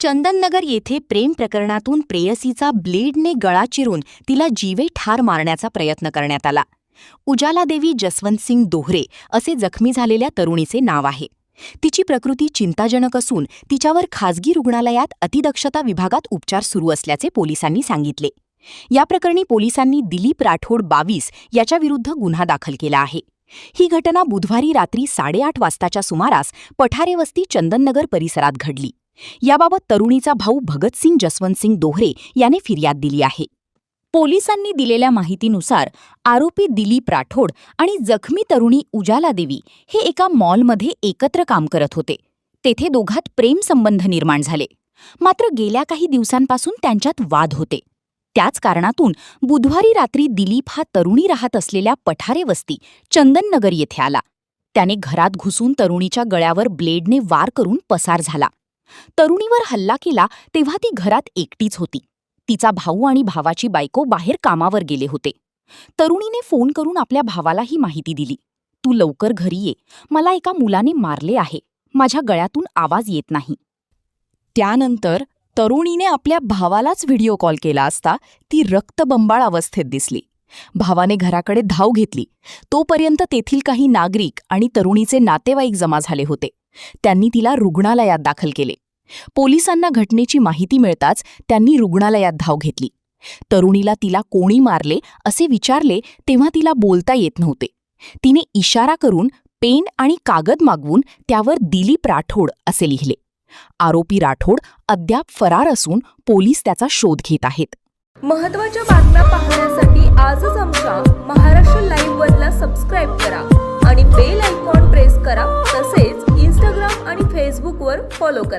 चंदननगर येथे प्रेम प्रकरणातून प्रेयसीचा ब्लेडने गळा चिरून तिला जीवे ठार मारण्याचा प्रयत्न करण्यात आला. उजाला देवी जसवंतसिंग दोहरे असे जखमी झालेल्या तरुणीचे नाव आहे. तिची प्रकृती चिंताजनक असून तिच्यावर खासगी रुग्णालयात अतिदक्षता विभागात उपचार सुरू असल्याचे पोलिसांनी सांगितले. या प्रकरणी पोलिसांनी दिलीप राठोड 22 याच्याविरुद्ध गुन्हा दाखल केला आहे. ही घटना बुधवारी रात्री 8:30 वाजताच्या सुमारास पठारे वस्ती चंदननगर परिसरात घडली. याबाबत तरुणीचा भाऊ भगतसिंग जसवंतसिंग दोहरे याने फिर्याद दिली आहे. पोलिसांनी दिलेल्या माहितीनुसार आरोपी दिलीप राठोड आणि जखमी तरुणी उजाला देवी हे एका मॉलमध्ये एकत्र काम करत होते. तेथे दोघात प्रेमसंबंध निर्माण झाले. मात्र गेल्या काही दिवसांपासून त्यांच्यात वाद होते. त्याच कारणातून बुधवारी रात्री दिलीप हा तरुणी राहत असलेल्या पठारे वस्ती चंदननगर येथे आला. त्याने घरात घुसून तरुणीच्या गळ्यावर ब्लेडने वार करून पसार झाला. तरुणीवर हल्ला केला तेव्हा ती घरात एकटीच होती. तिचा भाऊ आणि भावाची बायको बाहेर कामावर गेले होते. तरुणीने फोन करून आपल्या भावाला ही माहिती दिली. "तू लवकर घरी ये, मला एका मुलाने मारले आहे. माझ्या गळ्यातून आवाज येत नाही." त्यानंतर तरुणीने आपल्या भावालाच व्हिडिओ कॉल केला असता ती रक्तबंबाळ अवस्थेत दिसली. भावाने घराकडे धाव घेतली. तोपर्यंत तेथील काही नागरिक आणि तरुणीचे नातेवाईक जमा झाले होते. त्यांनी तिला रुग्णालयात दाखल केले. पोलिसांना घटनेची माहिती मिळताच त्यांनी रुग्णालयात धाव घेतली. तरुणीला तिला कोणी मारले असे विचारले तेव्हा तिला बोलता येत नव्हते. तिने इशारा करून पेन आणि कागद मागवून त्यावर दिलीप राठोड असे लिहिले. आरोपी राठोड अद्याप फरार असून पोलीस त्याचा शोध घेत आहेत. महत्त्वाच्या बातम्या पाहण्यासाठी आजच आमच्या महाराष्ट्र लाईव्हला सबस्क्राईब करा आणि बेल आयकॉन प्रेस करा. तसेच इंस्टाग्राम आणि फेसबुकवर फॉलो करा.